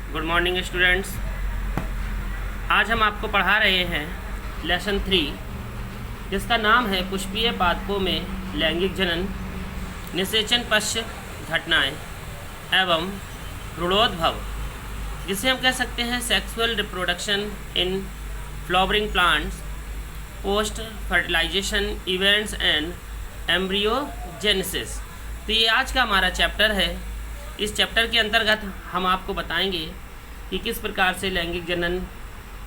Good morning students. आज हम आपको पढ़ा रहे हैं लेसन 3, जिसका नाम है पुष्पीय पादपों में लैंगिक जनन, निषेचन पश्च घटनाएं एवं भ्रूणोद्भव, जिसे हम कह सकते हैं sexual reproduction in flowering plants, post fertilization events and embryogenesis. तो ये आज का हमारा चैप्टर है। इस चैप्टर के अंतर्गत हम आपको बताएंगे कि किस प्रकार से लैंगिक जनन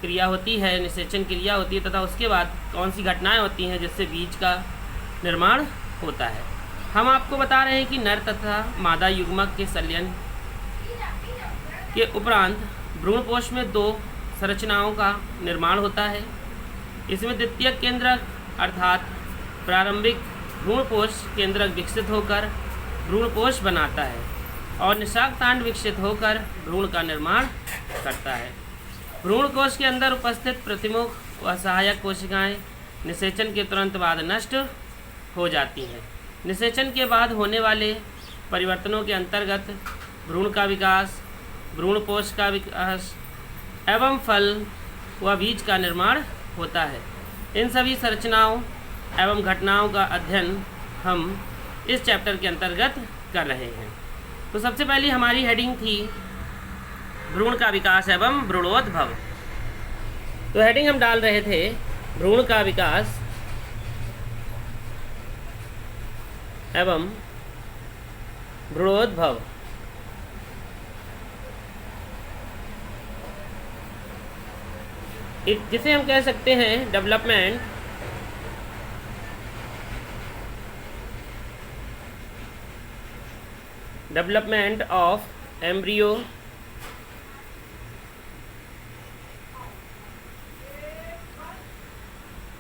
क्रिया होती है, निषेचन क्रिया होती है तथा उसके बाद कौन सी घटनाएं होती हैं जिससे बीज का निर्माण होता है। हम आपको बता रहे हैं कि नर तथा मादा युग्मक के संलयन के उपरांत भ्रूणपोष में 2 संरचनाओं का निर्माण होता है। इसमें द्वितीयक केंद्रक अर्थात प्रारंभिक भ्रूणपोष केंद्रक विकसित होकर भ्रूणपोष बनाता है और निषाक्तांड विकसित होकर भ्रूण का निर्माण करता है। भ्रूण कोश के अंदर उपस्थित प्रतिमुख व सहायक कोशिकाएं निषेचन के तुरंत बाद नष्ट हो जाती हैं। निषेचन के बाद होने वाले परिवर्तनों के अंतर्गत भ्रूण का विकास, भ्रूणपोष का विकास एवं फल व बीज का निर्माण होता है। इन सभी संरचनाओं एवं घटनाओं का अध्ययन हम इस चैप्टर के अंतर्गत कर रहे हैं। तो सबसे पहले हमारी हेडिंग थी भ्रूण का विकास एवं भ्रूणोद्भव। तो हेडिंग हम डाल रहे थे भ्रूण का विकास एवं भ्रूणोद्भव। जिसे हम कह सकते हैं डेवलपमेंट ऑफ एम्ब्रियो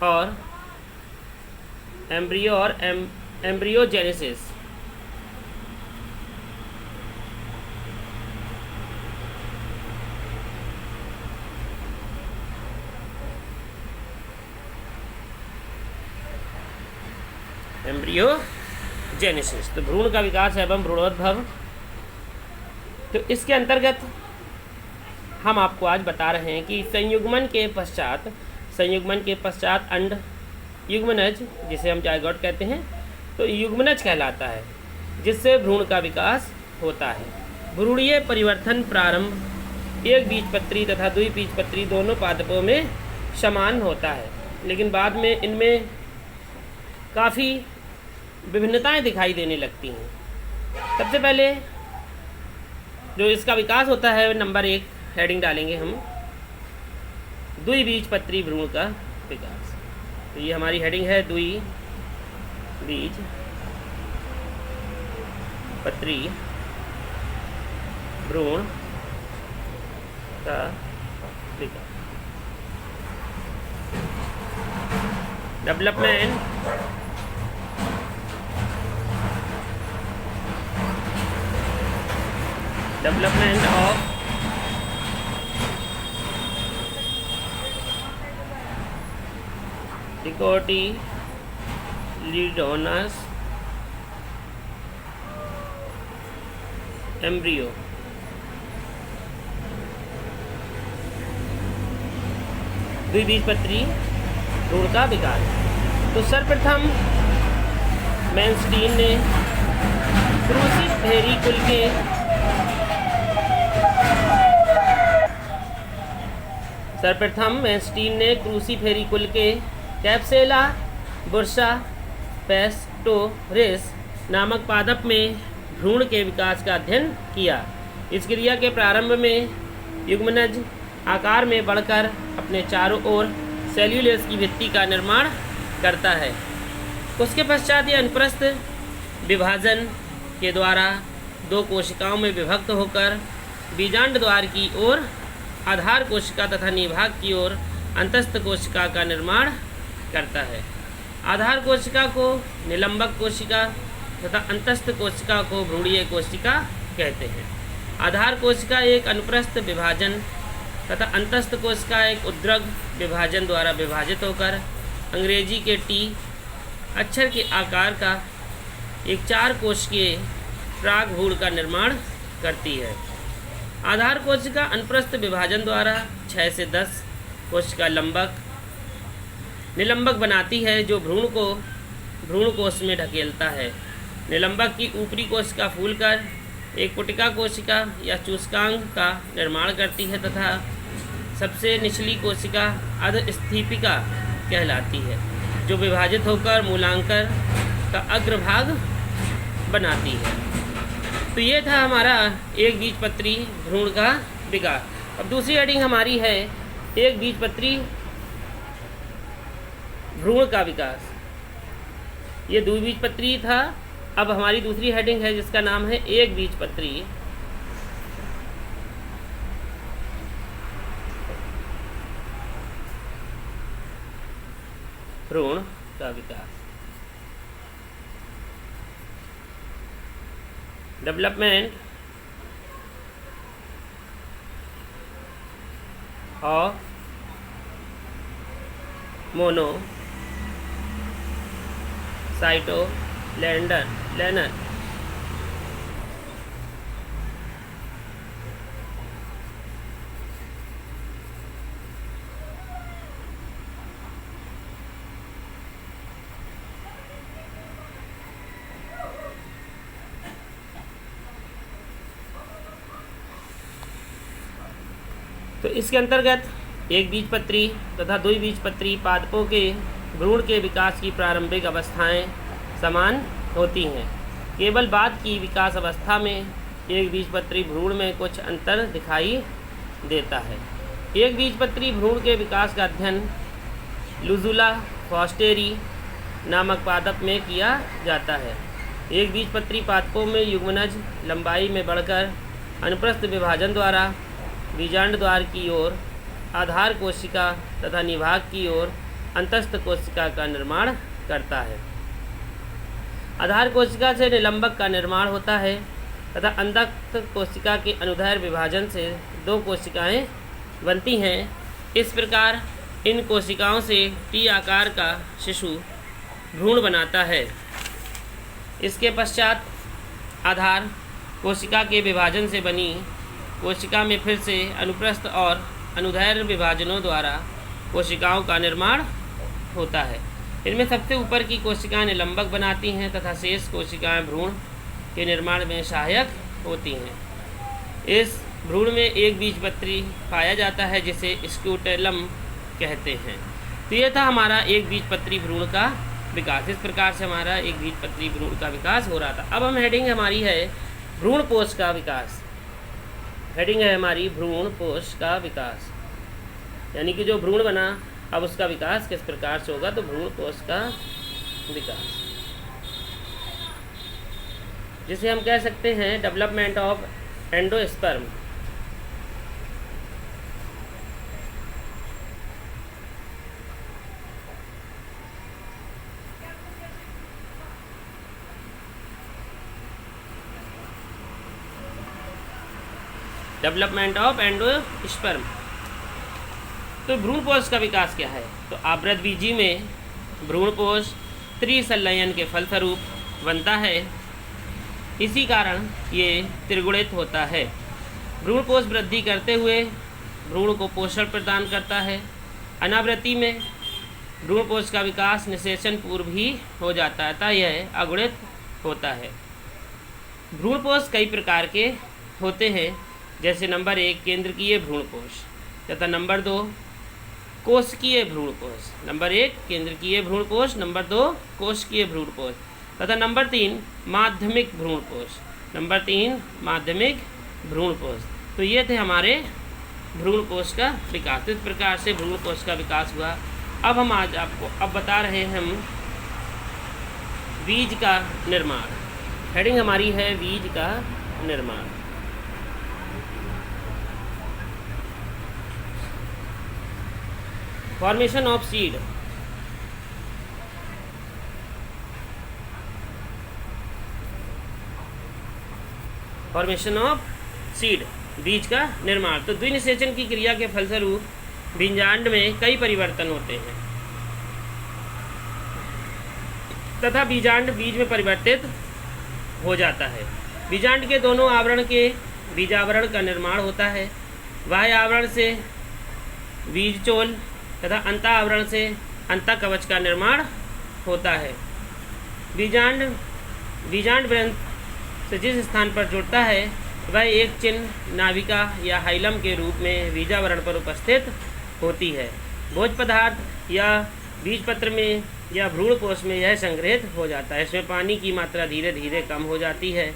और एम्ब्रियोजेनेसिस। एम्ब्रियोजेनेसिस तो भ्रूण का विकास एवं भ्रूणोद्भव। तो इसके अंतर्गत हम आपको आज बता रहे हैं कि संयुग्मन के पश्चात अंड युग्मनज, जिसे हम जायगोट कहते हैं, तो युग्मनज कहलाता है, जिससे भ्रूण का विकास होता है। भ्रूणीय परिवर्तन प्रारंभ एक बीजपत्री तथा द्विबीजपत्री दोनों पादपों में समान होता है, लेकिन बाद में इनमें काफ़ी विभिन्नताएं दिखाई देने लगती हैं। सबसे पहले जो इसका विकास होता है, नंबर 1 हेडिंग डालेंगे हम, द्विबीजपत्री भ्रूण का विकास। तो ये हमारी हेडिंग है द्विबीजपत्री भ्रूण का विकास। Development of dicotyledonous embryo. द्विबीजपत्री भ्रूण का विकास। तो सर्वप्रथम मैनस्टीन ने क्रूसीफेरी कुल के कैप्सेला बुर्सा पेस्टोरिस नामक पादप में भ्रूण के विकास का अध्ययन किया। इस क्रिया के प्रारंभ में युग्मनज आकार में बढ़कर अपने चारों ओर सेल्यूलेस की भित्ति का निर्माण करता है। उसके पश्चात यह अनुप्रस्थ विभाजन के द्वारा 2 कोशिकाओं में विभक्त होकर बीजांड द्वार की ओर आधार कोशिका तथा निभाग की ओर अंतस्थ कोशिका का निर्माण करता है। आधार कोशिका को निलंबक कोशिका तथा अंतस्थ कोशिका को भ्रूणीय कोशिका कहते हैं। आधार कोशिका एक अनुप्रस्थ विभाजन तथा अंतस्थ कोशिका एक उद्रग विभाजन द्वारा विभाजित होकर अंग्रेजी के टी अक्षर के आकार का एक 4 कोशिकीय प्रागभूण का निर्माण करती है। आधार कोशिका अनुप्रस्थ विभाजन द्वारा 6 से 10 कोशिका लंबक निलंबक बनाती है जो भ्रूण कोश में ढकेलता है। निलंबक की ऊपरी कोशिका फूलकर एक पुटिका कोशिका या चूस्कांग का निर्माण करती है तथा सबसे निचली कोशिका अधस्थीपिका कहलाती है जो विभाजित होकर मूलांकर का अग्रभाग बनाती है। तो ये था हमारा एक बीजपत्री भ्रूण का विकास। अब दूसरी हेडिंग हमारी है एक बीजपत्री भ्रूण का विकास। ये द्विबीजपत्री था। अब हमारी दूसरी हेडिंग है जिसका नाम है एक बीजपत्री भ्रूण का विकास। डेवलपमेंट ऑफ मोनोसाइटोलेनर तो इसके अंतर्गत एक बीजपत्री तथा द्विबीजपत्री पादपों के भ्रूण के विकास की प्रारंभिक अवस्थाएं समान होती हैं। केवल बाद की विकास अवस्था में एक बीजपत्री भ्रूण में कुछ अंतर दिखाई देता है। एक बीजपत्री भ्रूण के विकास का अध्ययन लुजुला फॉस्टेरी नामक पादप में किया जाता है। एक बीजपत्री पादपों में युग्मनज लंबाई में बढ़कर अनुप्रस्थ विभाजन द्वारा बीजांड द्वार की ओर आधार कोशिका तथा निभाग की ओर अंतस्थ कोशिका का निर्माण करता है। आधार कोशिका से निलंबक का निर्माण होता है तथा अंतस्थ कोशिका के अनुदैर्घ्य विभाजन से 2 कोशिकाएं बनती हैं। इस प्रकार इन कोशिकाओं से टी आकार का शिशु भ्रूण बनाता है। इसके पश्चात आधार कोशिका के विभाजन से बनी कोशिका में फिर से अनुप्रस्थ और अनुदैर्घ्य विभाजनों द्वारा कोशिकाओं का निर्माण होता है। इनमें सबसे ऊपर की कोशिकाएं निलंबक बनाती हैं तथा शेष कोशिकाएं भ्रूण के निर्माण में सहायक होती हैं। इस भ्रूण में एक बीजपत्री पाया जाता है जिसे स्क्यूटेलम कहते हैं। तो ये था हमारा एक बीजपत्री भ्रूण का विकास। इस प्रकार से हमारा एक बीजपत्री भ्रूण का विकास हो रहा था। अब हम हेडिंग हमारी है भ्रूणपोष का विकास। हेडिंग है हमारी भ्रूणपोष का विकास, यानी कि जो भ्रूण बना अब उसका विकास किस प्रकार से होगा। तो भ्रूणपोष का विकास जिसे हम कह सकते हैं development of endosperm. Development of endosperm. तो भ्रूणपोष का विकास क्या है। तो आवृतबीजी में भ्रूणपोष त्रिसंलयन के फलस्वरूप बनता है। इसी कारण ये त्रिगुणित होता है। भ्रूणपोष वृद्धि करते हुए भ्रूण को पोषण प्रदान करता है। अनावृत्ति में भ्रूणपोष का विकास निषेचन पूर्व ही हो जाता है, अतः यह अगुणित होता है। भ्रूणपोष कई प्रकार के होते हैं, जैसे नंबर 1 केंद्रकीय भ्रूणपोष तथा नंबर 2 कोशिकीय भ्रूणपोष। नंबर 1 केंद्रकीय भ्रूणपोष, नंबर 2 कोशिकीय भ्रूणपोष तथा नंबर 3 माध्यमिक भ्रूणपोष। नंबर 3 माध्यमिक भ्रूणपोष। तो ये थे हमारे भ्रूणपोष का विकास। इस प्रकार से भ्रूणपोष का विकास हुआ। अब हम आज आपको बता रहे हैं हम बीज का निर्माण। हेडिंग हमारी है बीज का निर्माण। Formation of seed. Formation of seed, बीज का निर्माण। तो द्विनिषेचन की क्रिया के फलस्वरूप बीजांड में कई परिवर्तन होते हैं तथा बीजांड बीज में परिवर्तित हो जाता है। बीजांड के दोनों आवरण के बीजावरण का निर्माण होता है। बाह्य आवरण से बीजचोल तथा अंतःआवरण से अंतःकवच का निर्माण होता है। बीजांड ग्रंथ से जिस स्थान पर जुड़ता है वह एक चिन्ह नाविका या हाइलम के रूप में बीजावरण पर उपस्थित होती है। भोज पदार्थ या बीजपत्र में या भ्रूणकोश में यह संग्रहित हो जाता है। इसमें पानी की मात्रा धीरे धीरे कम हो जाती है,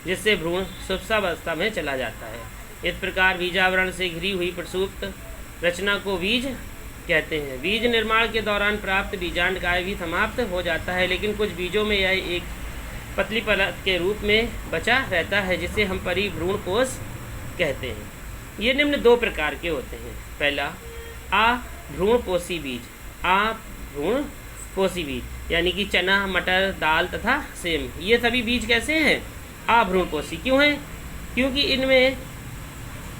जिससे भ्रूण सुप्तावस्था में चला जाता है। इस प्रकार बीजावरण से घिरी हुई प्रसुप्त रचना को बीज कहते हैं। बीज निर्माण के दौरान प्राप्त बीजांडकाय भी समाप्त हो जाता है, लेकिन कुछ बीजों में यह एक पतली परत के रूप में बचा रहता है, जिसे हम परिभ्रूणकोश कहते हैं। ये निम्न दो प्रकार के होते हैं। पहला अभ्रूणपोषी बीज। अभ्रूणपोषी बीज यानी कि चना, मटर, दाल तथा सेम, ये सभी बीज कैसे हैं? अभ्रूणपोषी। क्यों हैं? क्योंकि इनमें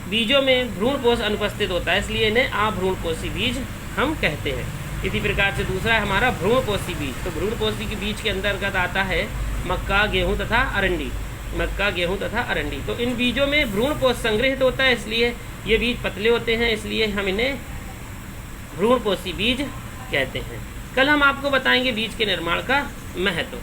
बीजों में भ्रूणपोष अनुपस्थित होता है, इसलिए इन्हें अभ्रूणपोषी बीज हम कहते हैं। इसी प्रकार से दूसरा है हमारा भ्रूणपोषी बीज। तो भ्रूणपोषी के बीज के अंतर्गत आता है मक्का, गेहूँ तथा अरंडी। मक्का, गेहूँ तथा अरंडी, तो इन बीजों में भ्रूणपोष संग्रहित होता है, इसलिए ये बीज पतले होते हैं, इसलिए हम इन्हें भ्रूणपोषी बीज कहते हैं। कल हम आपको बताएंगे बीज के निर्माण का महत्व।